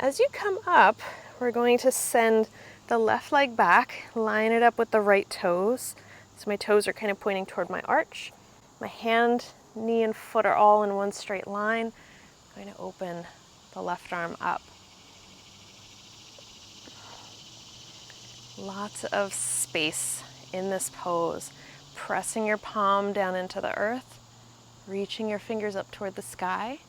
as you come up, we're going to send the left leg back, line it up with the right toes. So my toes are kind of pointing toward my arch. My hand, knee, and foot are all in one straight line. I'm going to open the left arm up. Lots of space in this pose. Pressing your palm down into the earth, reaching your fingers up toward the sky.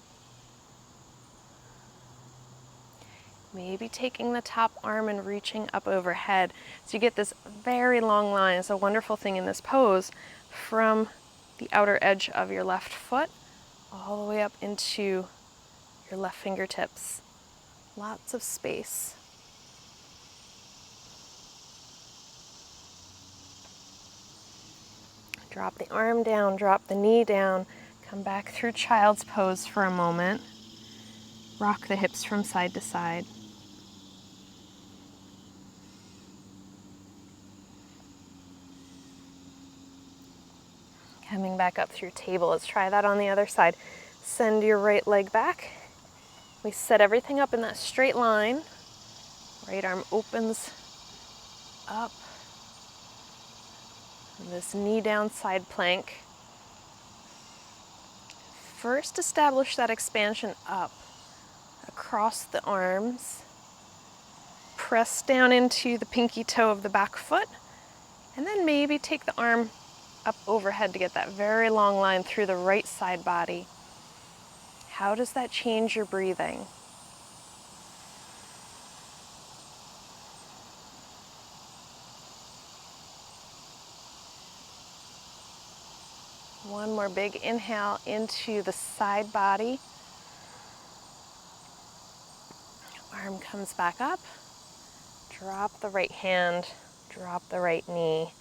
Maybe taking the top arm and reaching up overhead. So you get this very long line. It's a wonderful thing in this pose from the outer edge of your left foot all the way up into your left fingertips. Lots of space. Drop the arm down, drop the knee down, come back through child's pose for a moment. Rock the hips from side to side. Coming back up through table. Let's try that on the other side. Send your right leg back. We set everything up in that straight line. Right arm opens up. And this knee down side plank. First establish that expansion up across the arms. Press down into the pinky toe of the back foot. And then maybe take the arm up overhead to get that very long line through the right side body. How does that change your breathing? One more big inhale into the side body. Arm comes back up. Drop the right hand, drop the right knee.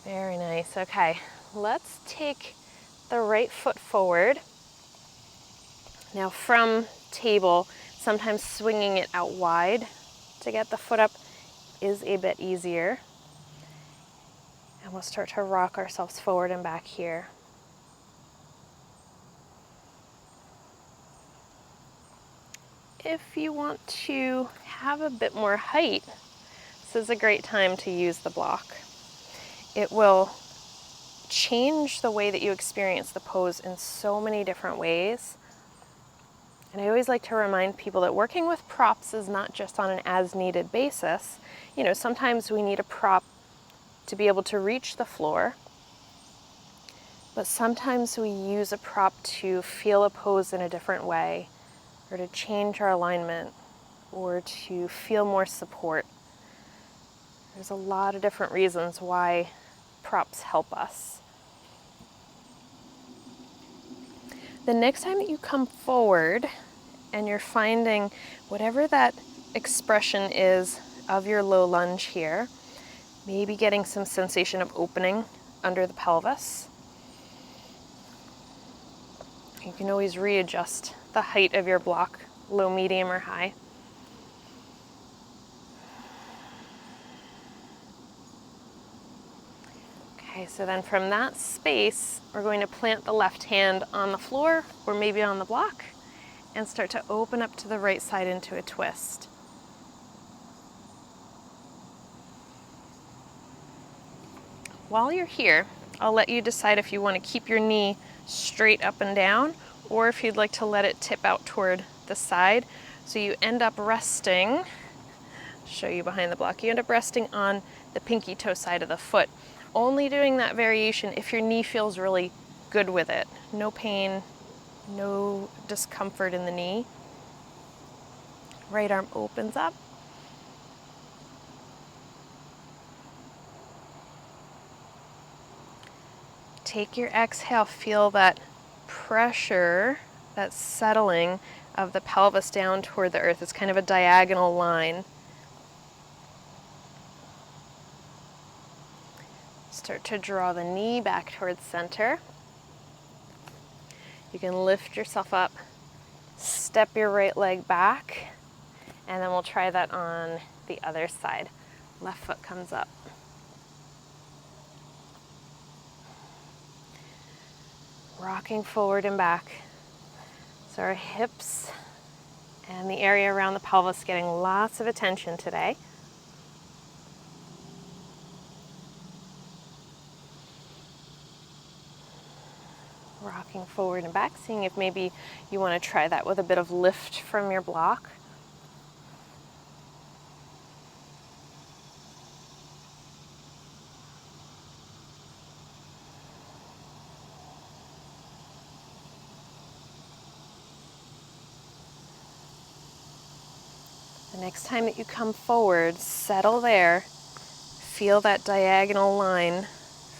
Very nice. Okay, let's take the right foot forward. Now from table, sometimes swinging it out wide to get the foot up is a bit easier. And we'll start to rock ourselves forward and back here. If you want to have a bit more height, this is a great time to use the block. It will change the way that you experience the pose in so many different ways. And I always like to remind people that working with props is not just on an as-needed basis. You know, sometimes we need a prop to be able to reach the floor, but sometimes we use a prop to feel a pose in a different way, or to change our alignment, or to feel more support. There's a lot of different reasons why props help us. The next time that you come forward and you're finding whatever that expression is of your low lunge here, maybe getting some sensation of opening under the pelvis. You can always readjust the height of your block, low, medium, or high. Okay, so then from that space, we're going to plant the left hand on the floor or maybe on the block and start to open up to the right side into a twist. While you're here, I'll let you decide if you want to keep your knee straight up and down or if you'd like to let it tip out toward the side. So you end up resting, show you behind the block, you end up resting on the pinky toe side of the foot. Only doing that variation if your knee feels really good with it. No pain, no discomfort in the knee. Right arm opens up. Take your exhale, feel that pressure, that settling of the pelvis down toward the earth. It's kind of a diagonal line. Start to draw the knee back towards center. You can lift yourself up, step your right leg back, and then we'll try that on the other side. Left foot comes up. Rocking forward and back. So our hips And the area around the pelvis getting lots of attention today. Rocking forward and back, seeing if maybe you want to try that with a bit of lift from your block. The next time that you come forward, settle there. Feel that diagonal line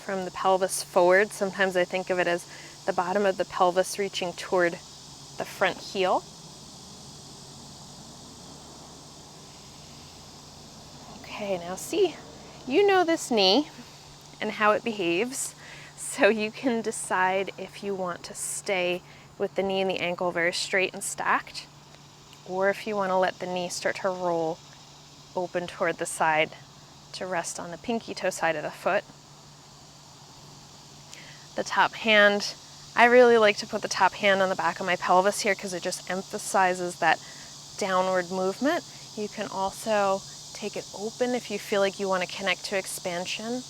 from the pelvis forward. Sometimes I think of it as the bottom of the pelvis reaching toward the front heel. Okay, now see, you know this knee and how it behaves, so you can decide if you want to stay with the knee and the ankle very straight and stacked, or if you want to let the knee start to roll open toward the side to rest on the pinky toe side of the foot. The top hand, I really like to put the top hand on the back of my pelvis here because it just emphasizes that downward movement. You can also take it open if you feel like you want to connect to expansion.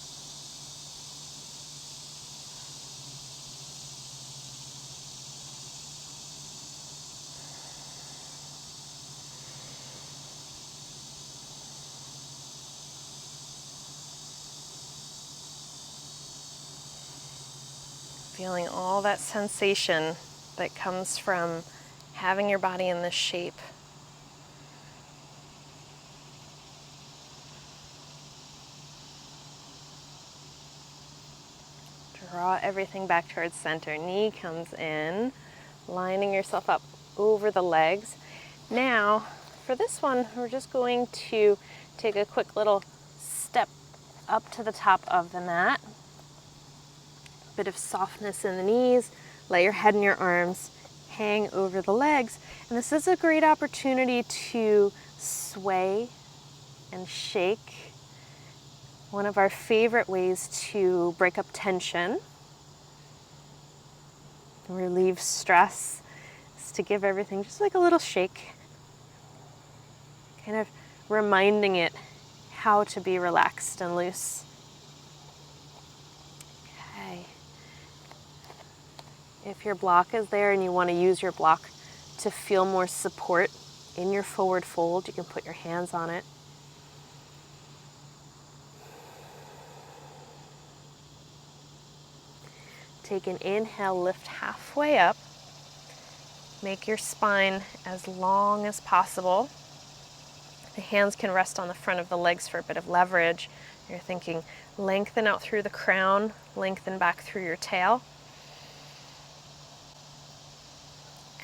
Feeling all that sensation that comes from having your body in this shape. Draw everything back towards center. Knee comes in, lining yourself up over the legs. Now, for this one, we're just going to take a quick little step up to the top of the mat. Bit of softness in the knees. Let your head and your arms hang over the legs. And this is a great opportunity to sway and shake. One of our favorite ways to break up tension, relieve stress, is to give everything just like a little shake. Kind of reminding it how to be relaxed and loose. Okay. If your block is there and you want to use your block to feel more support in your forward fold, you can put your hands on it. Take an inhale, lift halfway up. Make your spine as long as possible. The hands can rest on the front of the legs for a bit of leverage. You're thinking lengthen out through the crown, lengthen back through your tail.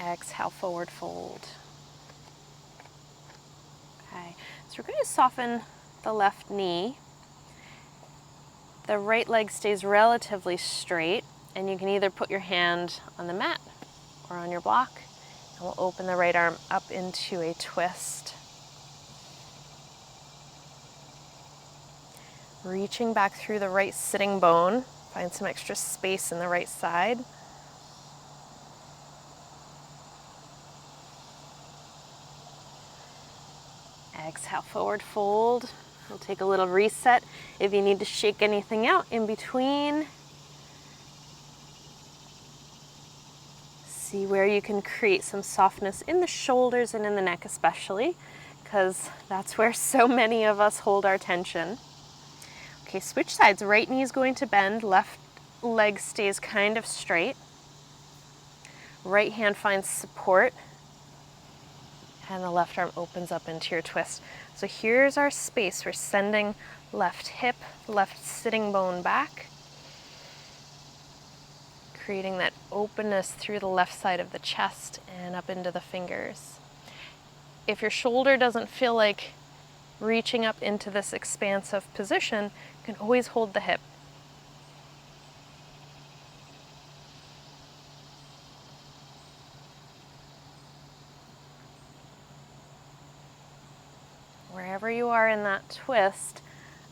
Exhale, forward fold. Okay, so we're going to soften the left knee. The right leg stays relatively straight, and you can either put your hand on the mat or on your block. And we'll open the right arm up into a twist. Reaching back through the right sitting bone. Find some extra space in the right side. Exhale, forward fold. We'll take a little reset. If you need to shake anything out in between, see where you can create some softness in the shoulders and in the neck especially, because that's where so many of us hold our tension. Okay, switch sides. Right knee is going to bend, left leg stays kind of straight. Right hand finds support, and the left arm opens up into your twist. So here's our space. We're sending left hip, left sitting bone back, creating that openness through the left side of the chest and up into the fingers. If your shoulder doesn't feel like reaching up into this expansive position, you can always hold the hip. Wherever you are in that twist,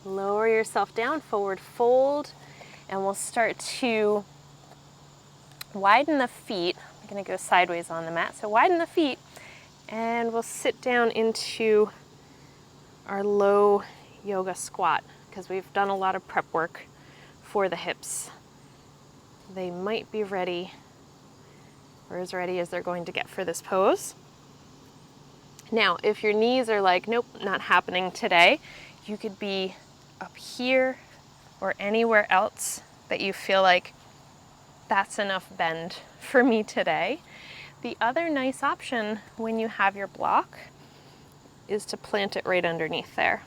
lower yourself down, forward fold, and we'll start to widen the feet. I'm going to go sideways on the mat. So widen the feet And we'll sit down into our low yoga squat because we've done a lot of prep work for the hips. They might be ready, or as ready as they're going to get for this pose. Now, if your knees are like, nope, not happening today, you could be up here or anywhere else that you feel like that's enough bend for me today. The other nice option when you have your block is to plant it right underneath there.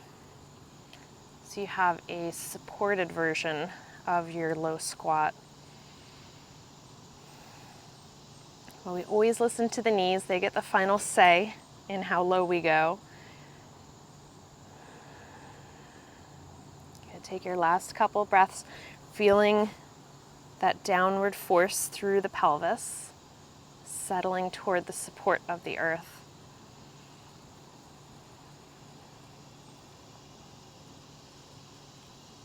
So you have a supported version of your low squat. Well, we always listen to the knees. They get the final say in how low we go. Okay, take your last couple breaths, feeling that downward force through the pelvis, settling toward the support of the earth.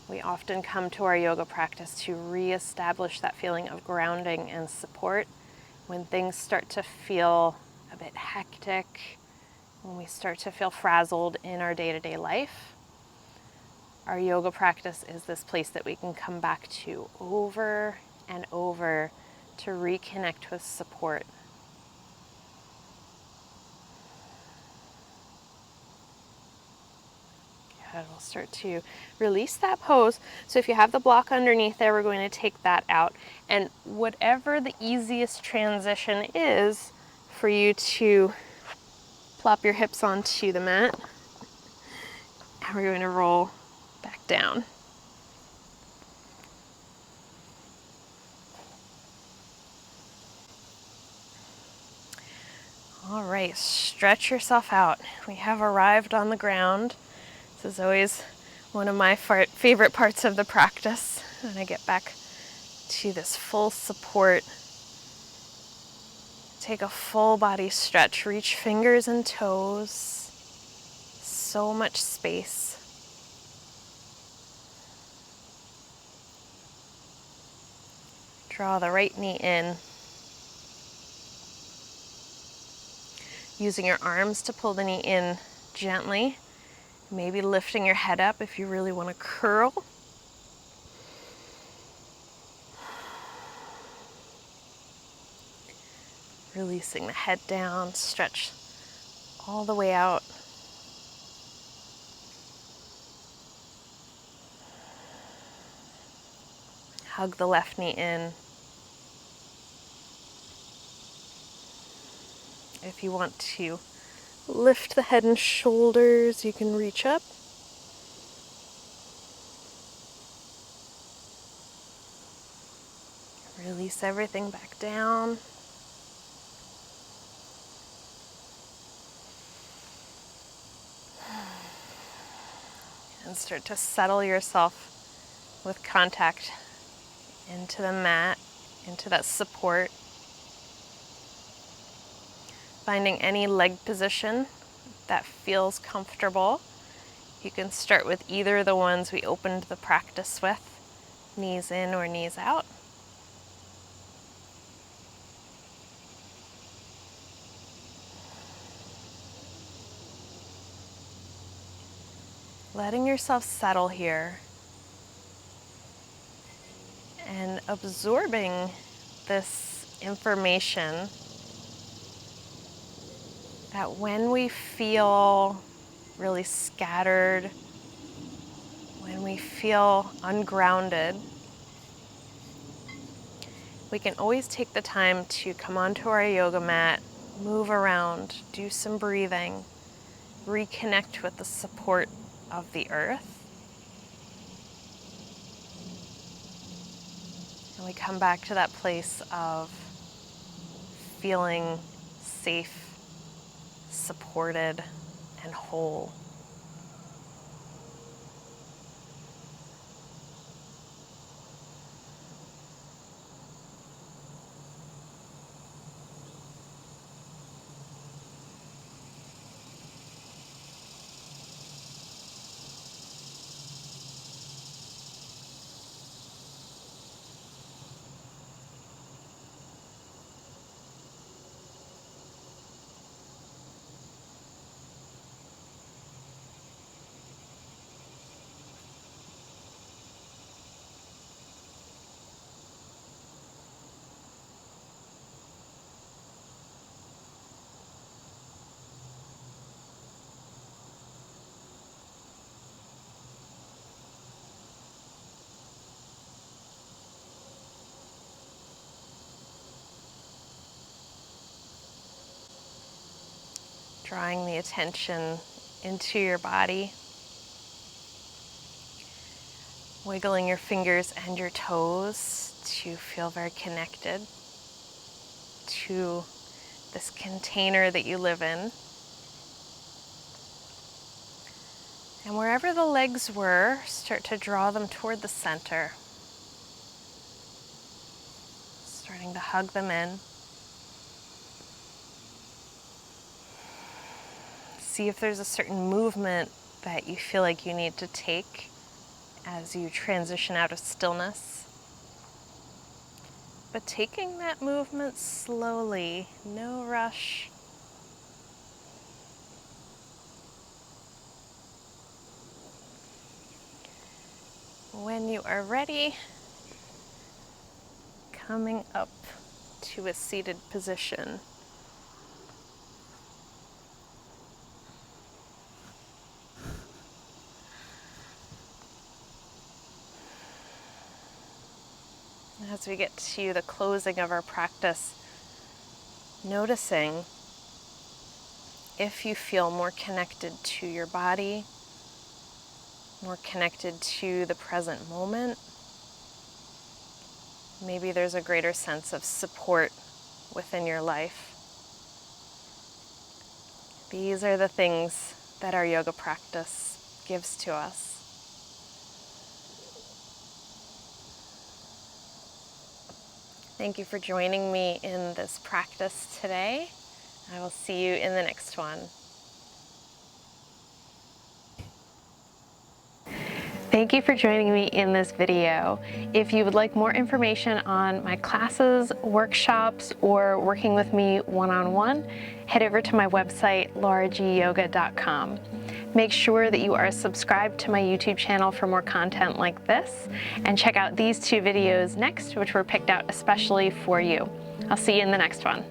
We often come to our yoga practice to reestablish that feeling of grounding and support when things start to feel a bit hectic, when we start to feel frazzled in our day-to-day life. Our yoga practice is this place that we can come back to over and over to reconnect with support. Good. We'll start to release that pose. So if you have the block underneath there, we're going to take that out. And whatever the easiest transition is for you to plop your hips onto the mat, and we're going to roll back down. All right, stretch yourself out. We have arrived on the ground. This is always one of my favorite parts of the practice, when I get back to this full support. Take a full body stretch, reach fingers and toes, so much space. Draw the right knee in, using your arms to pull the knee in gently, maybe lifting your head up if you really want to curl. Releasing the head down, stretch all the way out. Hug the left knee in. If you want to lift the head and shoulders, you can reach up. Release everything back down. And start to settle yourself with contact into the mat, into that support. Finding any leg position that feels comfortable. You can start with either of the ones we opened the practice with, knees in or knees out. Letting yourself settle here and absorbing this information that when we feel really scattered, when we feel ungrounded, we can always take the time to come onto our yoga mat, move around, do some breathing, reconnect with the support of the earth. And we come back to that place of feeling safe, supported, and whole. drawing the attention into your body, wiggling your fingers and your toes to feel very connected to this container that you live in. And wherever the legs were, start to draw them toward the center, starting to hug them in. See if there's a certain movement that you feel like you need to take as you transition out of stillness. But taking that movement slowly, no rush. When you are ready, coming up to a seated position. As we get to the closing of our practice, noticing if you feel more connected to your body, more connected to the present moment. Maybe there's a greater sense of support within your life. These are the things that our yoga practice gives to us. Thank you for joining me in this practice today. I will see you in the next one. Thank you for joining me in this video. If you would like more information on my classes, workshops, or working with me one-on-one, head over to my website, lauragyoga.com. Make sure that you are subscribed to my YouTube channel for more content like this, and check out these two videos next, which were picked out especially for you. I'll see you in the next one.